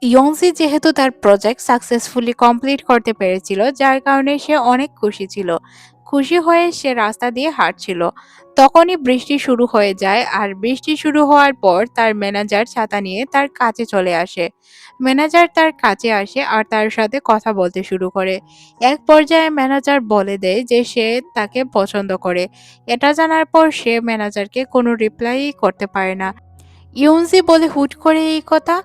ইয়ংসি যেহেতু তার project successfully complete করতে পেরেছিল, যার কারণে সে অনেক খুশি ছিল। খুশি হয়ে সে রাস্তা দিয়ে হাঁটছিল। তখনই বৃষ্টি শুরু হয়ে যায়, আর বৃষ্টি শুরু হওয়ার পর তার ম্যানেজার ছাতা নিয়ে তার কাছে চলে আসে। ম্যানেজার তার কাছে আসে আর তার সাথে কথা বলতে শুরু করে। এক পর্যায়ে ম্যানেজার বলে দেয় যে সে তাকে পছন্দ করে। এটা জানার পর সে ম্যানেজারকে কোনো রিপ্লাই করতে পারে না। ইউনজি বলে, হুট করে এই কথা?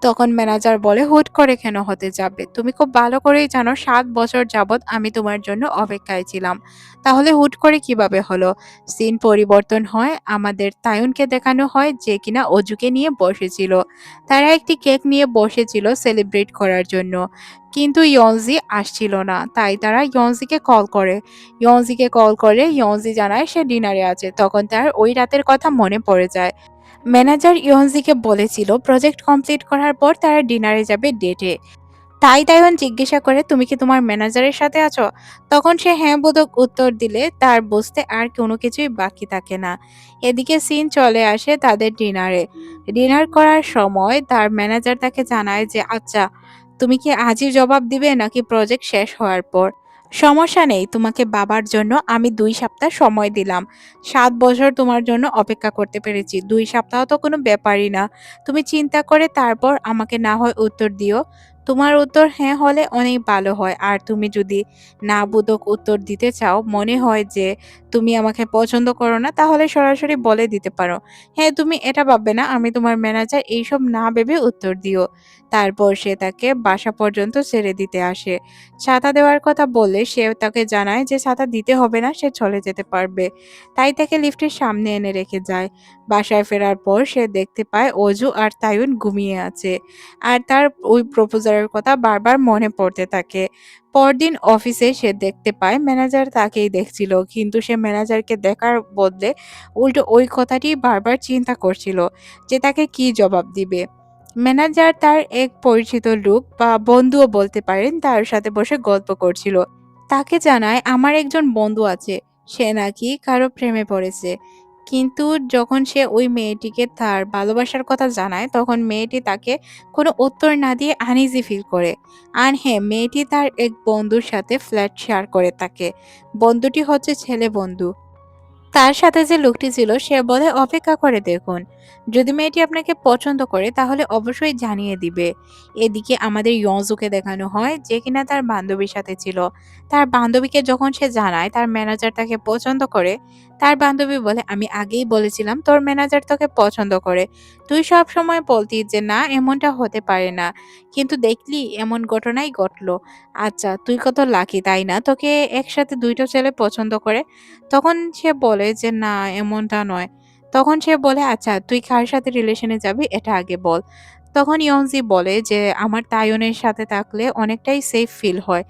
তখন ম্যানেজার বলে, হুট করে কেন হতে যাবে? তুমি খুব ভালো করেই জানো 7 বছর যাবৎ আমি তোমার জন্য অপেক্ষায় ছিলাম। তাহলে হুট করে কিভাবে হলো? সিন পরিবর্তন হয়, আমাদের তায়ুনকে দেখানো হয় যে কিনা অজুকে নিয়ে বসেছিল। তারা একটি কেক নিয়ে বসেছিল সেলিব্রেট করার জন্য, কিন্তু ইয়নজি আসছিল না। তাই তারা ইয়নজিকে কল করে জানায় সে ডিনারে আছে। তখন তার ওই রাতের কথা মনে পড়ে যায়। ম্যানেজার ইয়নজিকে বলেছিল প্রজেক্ট কমপ্লিট করার পর তারা ডিনারে যাবে ডেটে। তাই তাইওয়ান জিজ্ঞাসা করে, তুমি কি তোমার ম্যানেজারের সাথে আছো? তখন সে হ্যাঁ বোধক উত্তর দিলে তার বুঝতে আর কোনো কিছুই বাকি থাকে না। এদিকে সিন চলে আসে তাদের ডিনারে। ডিনার করার সময় তার ম্যানেজার তাকে জানায় যে আচ্ছা, তুমি কি আজই জবাব দিবে নাকি প্রজেক্ট শেষ হওয়ার পর? সমস্যা নেই, তোমাকে বাবার জন্য আমি 2 সপ্তাহ সময় দিলাম। 7 বছর তোমার জন্য অপেক্ষা করতে পেরেছি, 2 সপ্তাহ তো কোনো ব্যাপারই না। তুমি চিন্তা করে তারপর আমাকে না হয় উত্তর দিও। তোমার উত্তর হ্যাঁ হলে অনেক ভালো হয়, আর তুমি যদি না বোধক উত্তর দিতে চাও, মনে হয় যে তুমি আমাকে পছন্দ করো না, তাহলে সরাসরি বলে দিতে পারো, হ্যাঁ তুমি এটা ভাববে না আমি তোমার ম্যানেজার, এইসব না ভেবে উত্তর দিও। তারপর সে তাকে বাসা পর্যন্ত ছেড়ে দিতে আসে। ছাতা দেওয়ার কথা বললে সে তাকে জানায় যে ছাতা দিতে হবে না, সে চলে যেতে পারবে। তাই তাকে লিফটের সামনে এনে রেখে যায়। বাসায় ফেরার পর সে দেখতে পায় অজু আর তায়ুন ঘুমিয়ে আছে, আর তার ওই প্রপোজালের কথা বারবার মনে পড়তে থাকে। পরদিন অফিসে সে দেখতে পায় ম্যানেজার তাকেই দেখছিল, কিন্তু সে ম্যানেজারকে দেখার বদলে উল্টো ওই কথাটি বারবার চিন্তা করছিল যে তাকে কি জবাব দিবে। ম্যানেজার তার এক পরিচিত লোক বা বন্ধুও বলতে পারেন, তার সাথে বসে গল্প করছিল। তাকে জানায় আমার একজন বন্ধু আছে, সে নাকি কারো প্রেমে পড়েছে। কিন্তু যখন সে ওই মেয়েটিকে তার ভালোবাসার কথা জানায়, তখন মেয়েটি তাকে কোনো উত্তর না দিয়ে আনইজি ফিল করে। আর হ্যাঁ, মেয়েটি তার এক বন্ধুর সাথে ফ্ল্যাট শেয়ার করে থাকে। বন্ধুটি হচ্ছে ছেলে বন্ধু। তার সাথে যে লোকটি ছিল সে বলে, অপেক্ষা করে দেখুন, যদি মেয়েটি আপনাকে পছন্দ করে তাহলে অবশ্যই জানিয়ে দিবে। এদিকে আমাদের ইয়জুকে দেখানো হয় যে কিনা তার বান্ধবীর সাথে ছিল। তার বান্ধবীকে যখন সে জানায় তার ম্যানেজার তাকে পছন্দ করে, তার বান্ধবী বলে, আমি আগেই বলেছিলাম তোর ম্যানেজার তোকে পছন্দ করে, তুই সব সময় বলতি যে না এমনটা হতে পারে না, কিন্তু দেখলি এমন ঘটনাই ঘটলো। আচ্ছা তুই কত লাকি তাই না, তোকে একসাথে দুইটা ছেলে পছন্দ করে। তখন সে বলে যে না এমনটা নয়। তখন সে বলে আচ্ছা তুই কার সাথে রিলেশনে যাবি এটা আগে বল। তখন ইয়নজি বলে যে আমার তাইয়নের সাথে থাকলে অনেকটাই সেফ ফিল হয়।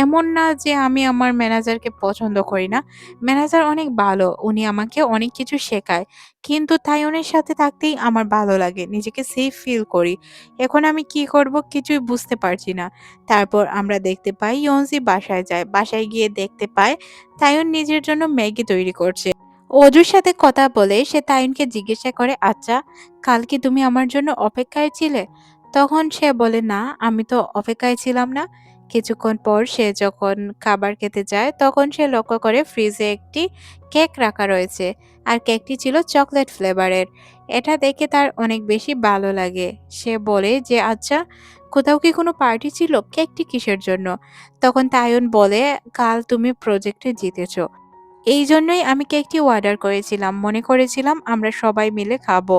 এমন না যে আমি আমার ম্যানেজারকে পছন্দ করি না। ম্যানেজার অনেক ভালো, উনি আমাকে অনেক কিছু শেখায়। কিন্তু তাইয়নের সাথে থাকতেই আমার ভালো লাগে, নিজেকে সেফ ফিল করি। এখন আমি কি করব কিছুই বুঝতে পারছি না। তারপর আমরা দেখতে পাই ইয়নজি বাসায় যায়। বাসায় গিয়ে দেখতে পায় তাইয়ুন নিজের জন্য ম্যাগি তৈরি করছে। অজুর সাথে কথা বলে সে তাইয়ুনকে জিজ্ঞাসা করে, আচ্ছা কাল কি তুমি আমার জন্য অপেক্ষায় ছিলে? তখন সে বলে, না আমি তো অপেক্ষায় ছিলাম না। কিছুক্ষণ পর সে যখন খাবার খেতে যায় তখন সে লক্ষ্য করে ফ্রিজে একটি কেক রাখা রয়েছে, আর কেকটি ছিল চকলেট ফ্লেভারের। এটা দেখে তার অনেক বেশি ভালো লাগে। সে বলে যে আচ্ছা, কোথাও কি কোনো পার্টি ছিল, কেকটি কিসের জন্য? তখন তাইয়ুন বলে, কাল তুমি প্রজেক্টে জিতেছো, এই জন্যই আমি কেকটি অর্ডার করেছিলাম। মনে করেছিলাম আমরা সবাই মিলে খাবো,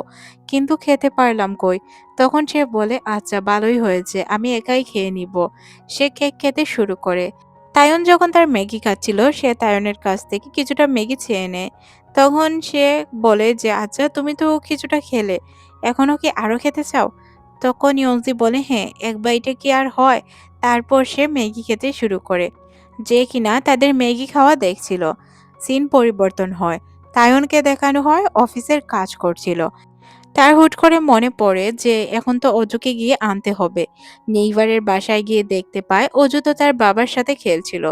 কিন্তু খেতে পারলাম কই। তখন সে বলে, আচ্ছা ভালোই হয়েছে, আমি একাই খেয়ে নিব। সে কেক খেতে শুরু করে। তায়ন যখন তার ম্যাগি খাচ্ছিল সে তায়নের কাছ থেকে কিছুটা ম্যাগি চেয়ে নেয়। তখন সে বলে যে আচ্ছা তুমি তো কিছুটা খেলে, এখনো কি আরো খেতে চাও? তখন ইয়ংজি বলে, হ্যাঁ এক বাইটে কি আর হয়। তারপর সে ম্যাগি খেতে শুরু করে। যে কিনা তাদের ম্যাগি খাওয়া দেখছিল। সিন পরিবর্তন হয়। তায়নকে দেখানো হয় অফিসের কাজ করছিল। তার হুট করে মনে পড়ে যে এখন তো অজুকে গিয়ে আনতে হবে। নেইবারের বাসায় গিয়ে দেখতে পায় অজু তো তার বাবার সাথে খেলছিল।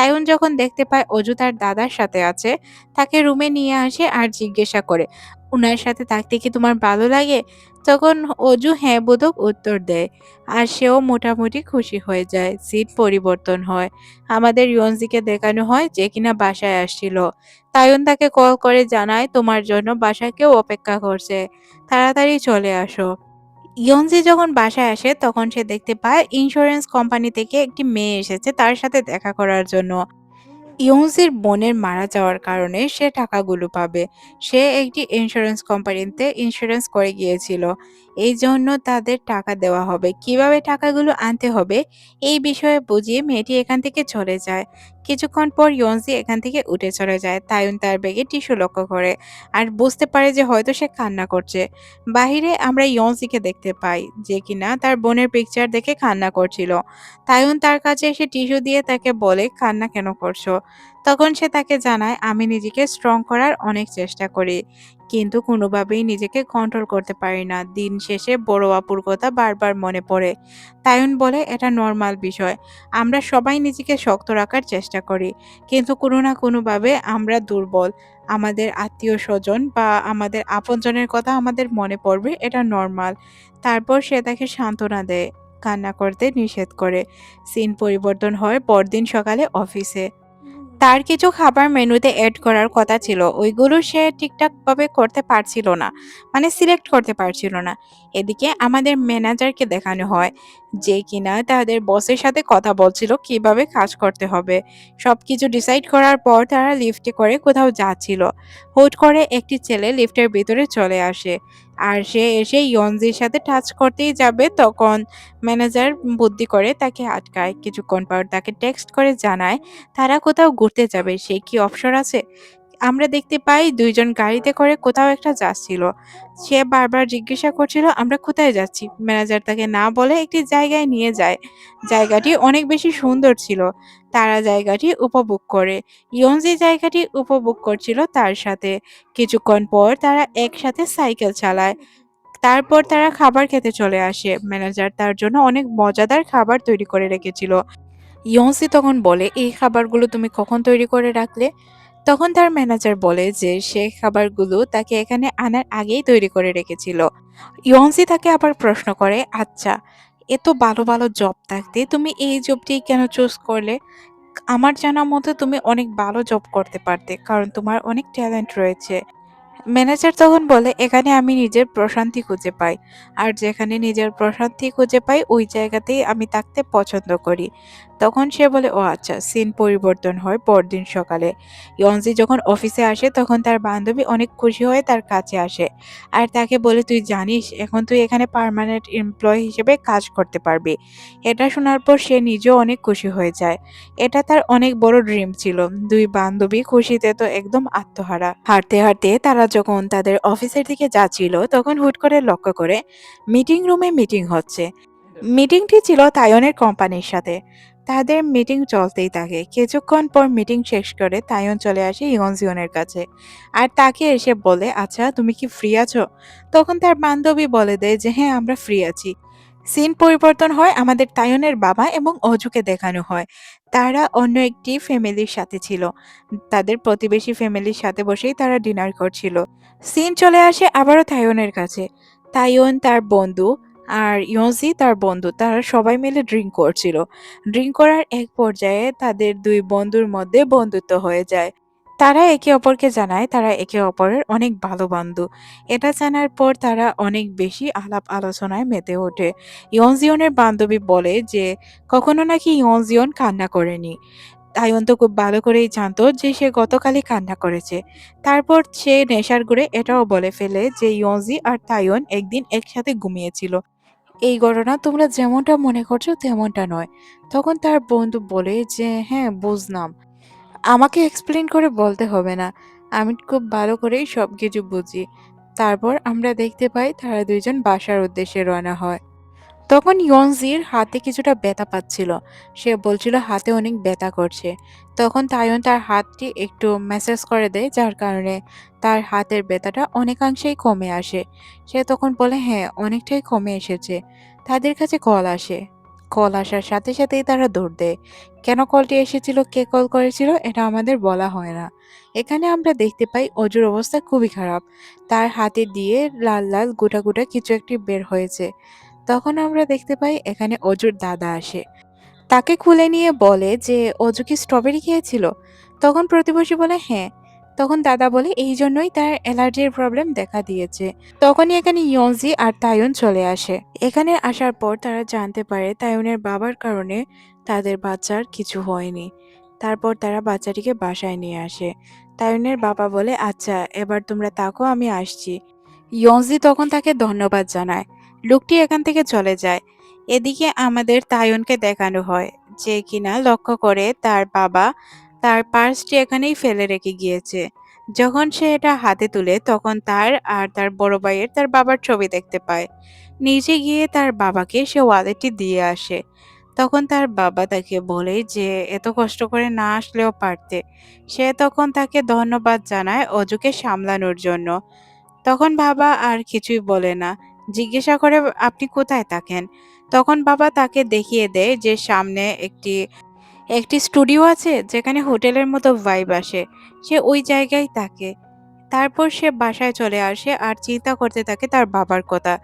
তাইয়ুন যখন দেখতে পায় অজু তার দাদার সাথে আছে, তাকে রুমে নিয়ে আসে আর জিজ্ঞাসা করে, "উনার সাথে থাকতে কি তোমার ভালো লাগে?" তখন অজু হ্যাঁ বোধক উত্তর দেয়। আর সেও মোটামুটি খুশি হয়ে যায়। সিন পরিবর্তন হয়। আমাদের ইয়নজিকে দেখানো হয় যে কিনা বাসায় আসছিল। তাইয়ুন তাকে কল করে জানায়, "তোমার জন্য বাসায় কেউ অপেক্ষা করছে। তাড়াতাড়ি চলে আসো।" ইয়নজি যখন বাসায় আসে তখন সে দেখতে পায় ইন্স্যুরেন্স কোম্পানি থেকে একটি মেয়ে এসেছে তার সাথে দেখা করার জন্য। ইয়ংজির বোনের মারা যাওয়ার কারণে সে টাকাগুলো পাবে। সে একটি ইন্স্যুরেন্স কোম্পানিতে ইন্স্যুরেন্স করে গিয়েছিল। এই জন্য তাদের টাকা দেওয়া হবে। কিভাবে টাকাগুলো আনতে হবে এই বিষয়ে বুঝিয়ে মেয়েটি এখান থেকে চলে যায়। কিছুক্ষণ পর ইয়ংজি এখান থেকে উঠে চলে যায়। তাইয়ুন তার ব্যাগে টিস্যু লক্ষ্য করে আর বুঝতে পারে যে হয়তো সে কান্না করছে। বাহিরে আমরা ইয়ংজিকে দেখতে পাই যে কিনা তার বোনের পিকচার দেখে কান্না করছিল। তাইয়ুন তার কাছে এসে টিস্যু দিয়ে তাকে বলে, "কান্না কেন করছো?" তখন সে তাকে জানায়, "আমি নিজেকে স্ট্রং করার অনেক চেষ্টা করি। কিন্তু কোনোভাবেই নিজেকে কন্ট্রোল করতে পারি না। দিন শেষে বড় আপুর কথা বারবার মনে পড়ে।" তাইয়ুন বলে, "এটা নরমাল বিষয়। আমরা সবাই নিজেকে শক্ত রাখার চেষ্টা করি। কিন্তু কোনো না কোনোভাবে আমরা দুর্বল। আমাদের আত্মীয়স্বজন বা আমাদের আপনজনের কথা আমাদের মনে পড়বে, এটা নরমাল।" তারপর সে তাকে সান্ত্বনা দেয়, কান্না করতে নিষেধ করে। সিন পরিবর্তন হয় পরদিন সকালে অফিসে। তার কিছু খাবার মেনুতে এড করার কথা ছিল। ওইগুলো সে ঠিকঠাকভাবে করতে পারছিল না। মানে সিলেক্ট করতে পারছিল না। এদিকে আমাদের ম্যানেজারকে দেখানো হয় যে কিনা তাদের বসের সাথে কথা বলছিল কিভাবে কাজ করতে হবে। সবকিছু ডিসাইড করার পর তারা লিফটে করে কোথাও যাচ্ছিল। হুট করে একটি ছেলে লিফটের ভিতরে চলে আসে। আর সে এসে ইয়নজির সাথে টাচ করতেই যাবে তখন ম্যানেজার বুদ্ধি করে তাকে আটকায়। কিছুক্ষণ পর তাকে টেক্সট করে জানায় তারা কোথাও ঘুরতে যাবে, সে কি অবসর আছে? আমরা দেখতে পাই ২ জন গাড়িতে করে কোথাও একটা যাচ্ছিল। সে বারবার জিজ্ঞাসা করছিল, "আমরা কোথায় যাচ্ছি?" ম্যানেজার তাকে না বলে একটি জায়গায় নিয়ে যায়। জায়গাটি অনেক বেশি সুন্দর ছিল। তারা জায়গাটি উপভোগ করে। ইয়নজি জায়গাটি উপভোগ করছিল তার সাথে। কিছুক্ষণ পর তারা একসাথে সাইকেল চালায়। তারপর তারা খাবার খেতে চলে আসে। ম্যানেজার তার জন্য অনেক মজাদার খাবার তৈরি করে রেখেছিল। ইয়ন্সি তখন বলে, "এই খাবারগুলো তুমি কখন তৈরি করে রাখলে?" তখন তার ম্যানেজার বলে যে সে খাবারগুলো তাকে এখানে আনার আগেই তৈরি করে রেখেছিল। ইয়ন্সি তাকে আবার প্রশ্ন করে, "আচ্ছা, এত ভালো ভালো জব থাকতে তুমি এই জবটি কেন চুজ করলে? আমার জানা মতে তুমি অনেক ভালো জব করতে পারতে, কারণ তোমার অনেক ট্যালেন্ট রয়েছে।" ম্যানেজার তখন বলে, "এখানে আমি নিজের প্রশান্তি খুঁজে পাই। আর যেখানে নিজের প্রশান্তি খুঁজে পাই ওই জায়গাতেই আমি থাকতে পছন্দ করি।" তখন সে বলে, "ও আচ্ছা।" সিন পরিবর্তন হয় পরদিন সকালে। ইয়নজি যখন অফিসে আসে তখন তার বান্ধবী অনেক খুশি হয়ে তার কাছে আসে। আর তাকে বলে, "তুই জানিস এখন তুই এখানে পার্মানেন্ট এমপ্লয়ি হিসেবে কাজ করতে পারবি।" এটা শোনার পর সে নিজেও অনেক খুশি হয়ে যায়। এটা তার অনেক বড় ড্রিম ছিল। দুই বান্ধবী খুশিতে তো একদম আত্মহারা। হাঁটতে হাঁটতে তারা যখন তাদের অফিসের দিকে যাচ্ছিল তখন হুট করে লক্ষ্য করে মিটিং রুমে মিটিং হচ্ছে। মিটিংটি ছিল তাইওয়ানের কোম্পানির সাথে। তাদের মিটিং চলতেই থাকে। কিছুক্ষণ পর মিটিং শেষ করে তাইওয়ান চলে আসে ইয়নজিয়নের কাছে। আর তাকে এসে বলে, "আচ্ছা, তুমি কি ফ্রি আছো?" তখন তার বান্ধবী বলে দেয় যে হ্যাঁ, আমরা ফ্রি আছি। সিন পরিবর্তন হয় আমাদের তাইওয়ানের বাবা এবং অজুকে দেখানো হয়। তারা অন্য একটি ফ্যামিলির সাথে ছিল। তাদের প্রতিবেশী ফ্যামিলির সাথে বসেই তারা ডিনার করছিল। সিন চলে আসে আবারও তাইওয়ানের কাছে। তাইওয়ান তার বন্ধু আর ইয়জি তার বন্ধু, তারা সবাই মিলে ড্রিংক করছিল। ড্রিংক করার এক পর্যায়ে তাদের ২ বন্ধুর মধ্যে বন্ধুত্ব হয়ে যায়। তারা একে অপরকে জানায় তারা একে অপরের অনেক ভালো বন্ধু। এটা জানার পর তারা অনেক বেশি আলাপ আলোচনায় মেতে ওঠে। ইয়নজিয়নের বান্ধবী বলে যে কখনো নাকি ইয়নজিয়ন কান্না করেনি। তাইওয়ান তো খুব ভালো করেই জানতো যে সে গতকালই কান্না করেছে। তারপর সে নেশার ঘুরে এটাও বলে ফেলে যে ইয়ঞ্জি আর তাইওয়ান একদিন একসাথে ঘুমিয়েছিল। এই ঘটনা তোমরা যেমনটা মনে করছো তেমনটা নয়। তখন তার বন্ধু বলে যে হ্যাঁ, বুঝলাম। আমাকে এক্সপ্লেন করে বলতে হবে না। আমি খুব ভালো করেই সবকিছু বুঝি। তারপর আমরা দেখতে পাই তারা ২ জন বাসার উদ্দেশ্যে রওনা হয়। তখন ইয়নজির হাতে কিছুটা ব্যথা পাচ্ছিল। সে বলছিল হাতে অনেক ব্যথা করছে। তখন তাইওয়ান তার হাতটি একটু ম্যাসাজ করে দেয় যার কারণে তার হাতের ব্যথাটা অনেকাংশেই কমে আসে। সে তখন বলে হ্যাঁ, অনেকটাই কমে এসেছে। তাদের কাছে কল আসে। কল আসার সাথে সাথেই তারা দৌড় দেয়। কেন কলটি এসেছিল, কে কল করেছিল এটা আমাদের বলা হয় না। এখানে আমরা দেখতে পাই অজুর অবস্থা খুবই খারাপ। তার হাতে দিয়ে লাল লাল গোটা গোটা কিছু একটি বের হয়েছে। তখন আমরা দেখতে পাই এখানে অজুর দাদা আসে। তাকে খুলে নিয়ে বলে যে অজু কি স্ট্রবেরি খেয়েছিল? তখন প্রতিবেশী বলে হ্যাঁ। তখন দাদা বলে এই জন্যই তার অ্যালার্জির প্রবলেম দেখা দিয়েছে। তখনই এখানে ইয়নজি আর তাইয়ুন চলে আসে। এখানে আসার পর তারা জানতে পারে তাইয়ুনের বাবার কারণে তাদের বাচ্চার কিছু হয়নি। তারপর তারা বাচ্চাটিকে বাসায় নিয়ে আসে। তাইয়ুনের বাবা বলে আচ্ছা এবার তোমরা থাকো, আমি আসছি। ইয়নজি তখন তাকে ধন্যবাদ জানায়। লোকটি এখান থেকে চলে যায়। এদিকে আমাদের তাইয়ুনকে দেখানো হয় যে কিনা লক্ষ্য করে তার বাবা তার পার্সটি এখানেই ফেলে রেখে গিয়েছে। যখন সে এটা হাতে তুলে তখন তার আর তার বড় ভাইয়ের তার বাবার ছবি দেখতে পায়। নিজে গিয়ে তার বাবাকে সে ওয়ালেটটি দিয়ে আসে। তখন তার বাবা তাকে বলে যে এত কষ্ট করে না আসলেও পারতে। সে তখন তাকে ধন্যবাদ জানায় অজুকে সামলানোর জন্য। তখন বাবা আর কিছুই বলে না। জিজ্ঞাসা করে আপনি কোথায় থাকেন? তখন বাবা তাকে দেখিয়ে দেয় যে সামনে একটি একটি স্টুডিও আছে যেখানে হোটেলের মতো ভাইব আসে। সে ওই জায়গায় থাকে। তারপর সে বাসায় চলে আসে আর চিন্তা করতে থাকে তার বাবার কথা।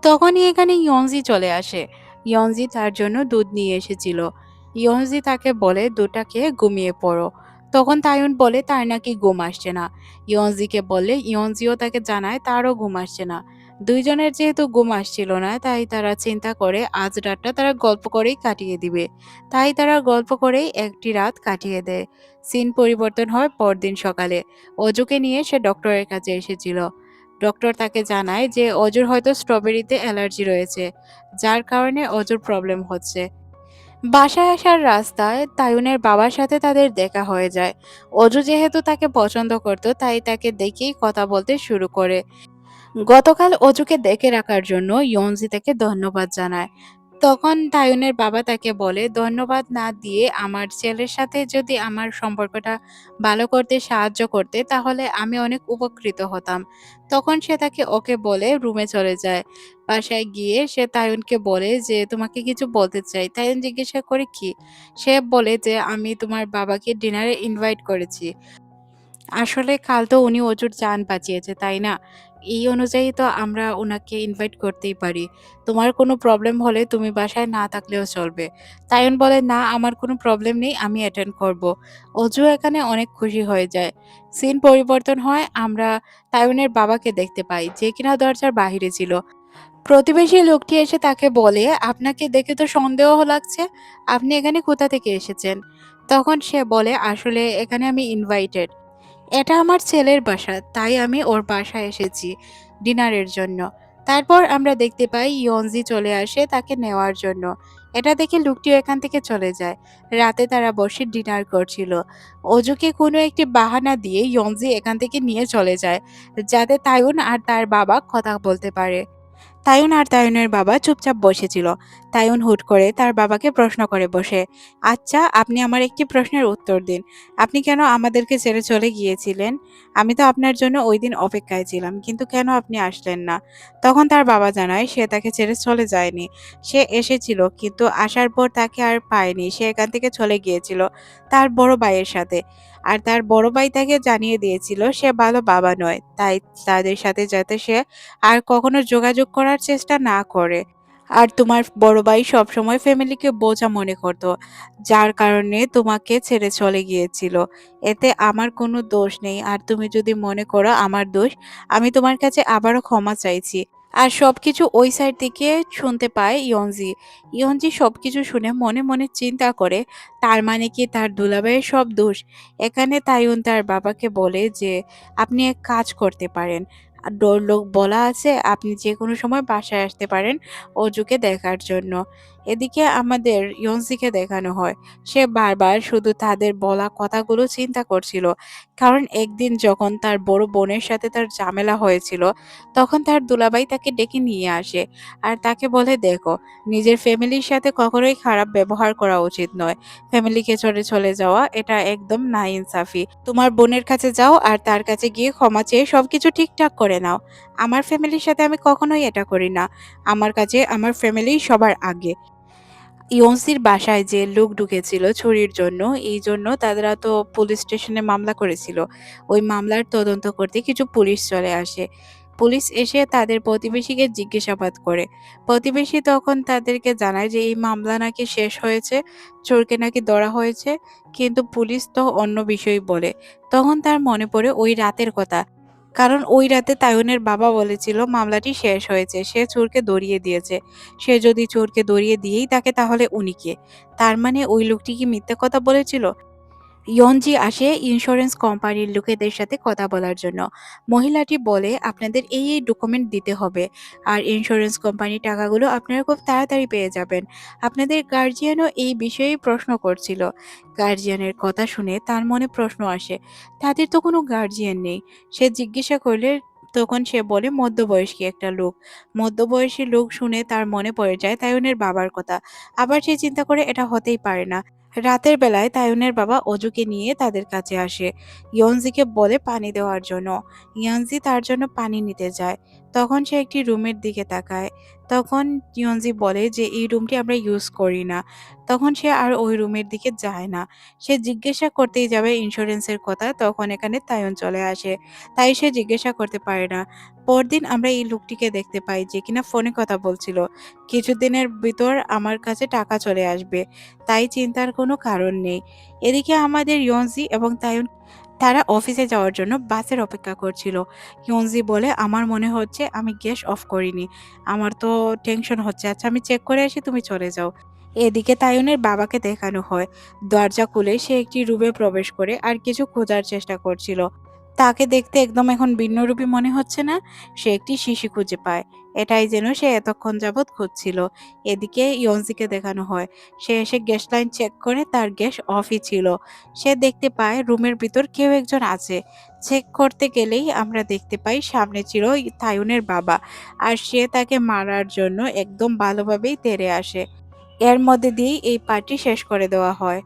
তখনই এখানে ইয়নজি চলে আসে। ইয়নজি তার জন্য দুধ নিয়ে এসেছিল। ইয়নজি তাকে বলে দুটাকে ঘুমিয়ে পড়ো। তখন তাইয়ুন বলে তার নাকি ঘুম আসছে না। ইয়নজিকে বলে ইয়নজিও তাকে জানায় তারও ঘুম আসছে না। দুইজনের যেহেতু ঘুম আসছিল না তাই তারা চিন্তা করে আজ রাতটা তারা গল্প করেই কাটিয়ে দিবে। তাই তারা গল্প করেই একটি রাত কাটিয়ে দেয়। সিন পরিবর্তন হয় পরদিন সকালে। অজুকে নিয়ে সে ডক্টরের কাছে এসেছিল। ডক্টর তাকে জানায় যে অজুর হয়তো স্ট্রবেরিতে অ্যালার্জি রয়েছে, যার কারণে অজুর প্রবলেম হচ্ছে। বাসায় আসার রাস্তায় তাইয়ুনের বাবার সাথে তাদের দেখা হয়ে যায়। অজু যেহেতু তাকে পছন্দ করত তাই তাকে দেখেই কথা বলতে শুরু করে। গতকাল অজুকে দেখে রাখার জন্য ইয়নজি তাকে ধন্যবাদ জানায়। তখন তাইয়ুনের বাবা তাকে বলে ধন্যবাদ না দিয়ে আমার ছেলের সাথে যদি আমার সম্পর্কটা ভালো করতে সাহায্য করতে তাহলে আমি অনেক উপকৃত হতাম। তখন সে তাকে ওকে বলে রুমে চলে যায়। বাসায় গিয়ে সে তাইয়ুনকে বলে যে তোমাকে কিছু বলতে চাই। তাইয়ুন জিজ্ঞাসা করে কি? সে বলে যে আমি তোমার বাবাকে ডিনারে ইনভাইট করেছি। আসলে কাল তো উনি অজুর জান বাঁচিয়েছে, তাই না? এই অনুযায়ী তো আমরা উনাকে ইনভাইট করতেই পারি। তোমার কোনো প্রবলেম হলে তুমি বাসায় না থাকলেও চলবে। তাইয়ুন বলে, "না, আমার কোনো প্রবলেম নেই, আমি অ্যাটেন্ড করব।" অজু এখানে অনেক খুশি হয়ে যায়। সিন পরিবর্তন হয়, আমরা তাইয়ুনের বাবাকে দেখতে পাই, যে কিনা দরজার বাহিরে ছিল। প্রতিবেশী লোকটি এসে তাকে বলে, "আপনাকে দেখে তো সন্দেহ লাগছে। আপনি এখানে কোথা থেকে এসেছেন?" তখন সে বলে, "আসলে এখানে আমি ইনভাইটেড। এটা আমার ছেলের বাসা, তাই আমি ওর বাসায় এসেছি ডিনারের জন্য।" তারপর আমরা দেখতে পাই ইয়নজি চলে আসে তাকে নেওয়ার জন্য। এটা দেখে লোকটিও এখান থেকে চলে যায়। রাতে তারা বসে ডিনার করছিল। অজুকে কোনো একটি বাহানা দিয়ে ইয়নজি এখান থেকে নিয়ে চলে যায়, যাতে তাইয়ুন আর তার বাবা কথা বলতে পারে। তাইয়ুন আর তাইয়ুনের বাবা চুপচাপ বসেছিল। তাইয়ুন হুট করে তার বাবাকে প্রশ্ন করে বসে, আচ্ছা আপনি আমার একটি প্রশ্নের উত্তর দিন। আপনি কেন আমাদেরকে ছেড়ে চলে গিয়েছিলেন? আমি তো আপনার জন্য ওই দিন অপেক্ষায় ছিলাম, কিন্তু কেন আপনি আসলেন না? তখন তার বাবা জানায় সে তাকে ছেড়ে চলে যায়নি। সে এসেছিল কিন্তু আসার পর তাকে আর পায়নি। সে এখান থেকে চলে গিয়েছিল তার বড় ভাইয়ের সাথে। আর তার বড় ভাই তাকে জানিয়ে দিয়েছিল সে ভালো বাবা নয়। তাই তাদের সাথে যাতে সে আর কখনো যোগাযোগ করার চেষ্টা না করে। আর তোমার বড় ভাই সবসময় ফ্যামিলিকে বোঝা মনে করত, যার কারণে তোমাকে ছেড়ে চলে গিয়েছিল। এতে আমার কোনো দোষ নেই। আর তুমি যদি মনে করো আমার দোষ, আমি তোমার কাছে আবারও ক্ষমা চাইছি। আর সবকিছু ওই সাইড থেকে শুনতে পায় ইয়নজি। ইয়নজি সবকিছু শুনে মনে মনে চিন্তা করে, তার মানে কি তার দুলাভাইয়ের সব দোষ? এখানে তাইয়ুন তার বাবাকে বলে যে আপনি এক কাজ করতে পারেন। লোক বলা আছে আপনি যে কোনো সময় বাসায় আসতে পারেন অজুকে দেখার জন্য। এদিকে আমাদের ইয়নজিকে দেখানো হয়। সে বারবার শুধু তাদের বলা কথাগুলো চিন্তা করছিল। কারণ একদিন যখন তার বড় বোনের সাথে তার ঝামেলা হয়েছিল, তখন তার দুলাভাই তাকে ডেকে নিয়ে আসে। আর তাকে বলে দেখো, নিজের ফ্যামিলির সাথে কখনোই খারাপ ব্যবহার করা উচিত নয়। ফ্যামিলিকে ছেড়ে চলে যাওয়া এটা একদম নাইনসাফি। তোমার বোনের কাছে যাও আর তার কাছে গিয়ে ক্ষমা চেয়ে সবকিছু ঠিকঠাক করে নাও। আমার ফ্যামিলির সাথে আমি কখনোই এটা করি না। আমার কাছে আমার ফ্যামিলি সবার আগে। ইয়ন্সির বাসায় যে লোক ঢুকেছিল চুরির জন্য, এইজন্য তারা তো পুলিশ স্টেশনে মামলা করেছিল। ওই মামলার তদন্ত করতে কিছু পুলিশ চলে আসে। পুলিশ এসে তাদের প্রতিবেশীকে জিজ্ঞাসাবাদ করে। প্রতিবেশী তখন তাদেরকে জানায় যে এই মামলা নাকি শেষ হয়েছে, চোরকে নাকি ধরা হয়েছে, কিন্তু পুলিশ তো অন্য বিষয় বলে। তখন তার মনে পড়ে ওই রাতের কথা। কারণ ওই রাতে তাইওনের বাবা বলেছিল মামলাটি শেষ হয়েছে, সে চোরকে ধরিয়ে দিয়েছে। সে যদি চোরকে ধরিয়ে দিয়েই থাকে তাহলে উনি কে? তার মানে ওই লোকটি কি মিথ্যে কথা বলেছিল? ইয়নজি আসে ইন্স্যুরেন্স কোম্পানির লোকেদের সাথে কথা বলার জন্য। মহিলাটি বলে আপনাদের এই ডকুমেন্ট দিতে হবে। আর ইন্স্যুরেন্স কোম্পানির টাকাগুলো আপনারা খুব তাড়াতাড়ি পেয়ে যাবেন। আপনাদের গার্জিয়ানও এই বিষয়ে প্রশ্ন করছিল। গার্জিয়ানের কথা শুনে তার মনে প্রশ্ন আসে। তাদের তো কোনো গার্জিয়ান নেই। সে জিজ্ঞাসা করলে তখন সে বলে মধ্যবয়স্ক একটা লোক। মধ্যবয়সী লোক শুনে তার মনে পড়ে যায় তাইওনের বাবার কথা। আবার সে চিন্তা করে এটা হতেই পারে না। রাতের বেলায় তাইউনের বাবা অজুকে নিয়ে তাদের কাছে আসে। ইয়নজিকে বলে পানি দেওয়ার জন্য। ইয়নজি তার জন্য পানি নিতে যায়। তখন সে একটি রুমের দিকে তাকায়। তখন ইয়নজি বলে যে এই রুমটি আমরা ইউজ করি না। তখন সে আর ওই রুমের দিকে যায় না। সে জিজ্ঞাসা করতেই যাবে ইন্স্যুরেন্সের কথা, তখন এখানে তাইয়ুন চলে আসে। তাই সে জিজ্ঞাসা করতে পারে না। পরদিন আমরা এই লোকটিকে দেখতে পাই যে কিনা ফোনে কথা বলছিল। কিছুদিনের ভিতর আমার কাছে টাকা চলে আসবে। তাই চিন্তার কোনো কারণ নেই। এদিকে আমাদের ইয়নজি এবং তাইয়ুন তারা অফিসে যাওয়ার জন্য বাসের অপেক্ষা করছিল। ইয়নজি বলে আমার মনে হচ্ছে আমি গ্যাস অফ করিনি। আমার তো টেনশন হচ্ছে। আচ্ছা আমি চেক করে আসি, তুমি চলে যাও। এদিকে তাইয়ুনের বাবাকে দেখানো হয়। দরজা খুলে সে একটি রুমে প্রবেশ করে আর কিছু খোঁজার চেষ্টা করছিল। তাকে দেখতে একদম এখন ভিন্নরূপী মনে হচ্ছে না? সে একটি শিশি খুঁজে পায়। এটাই যেন সে এতক্ষণ যাবৎ খুঁজছিল। এদিকে ইয়নজিকে দেখানো হয়। সে এসে গ্যাস লাইন চেক করে তার গ্যাস অফই ছিল। সে দেখতে পায় রুমের ভিতর কেউ একজন আছে। চেক করতে গেলেই আমরা দেখতে পাই সামনে ছিল তাইয়ুনের বাবা। আর সে তাকে মারার জন্য একদম ভালোভাবেই তেড়ে আসে। এর মধ্যে দিয়েই এই পার্টি শেষ করে দেওয়া হয়।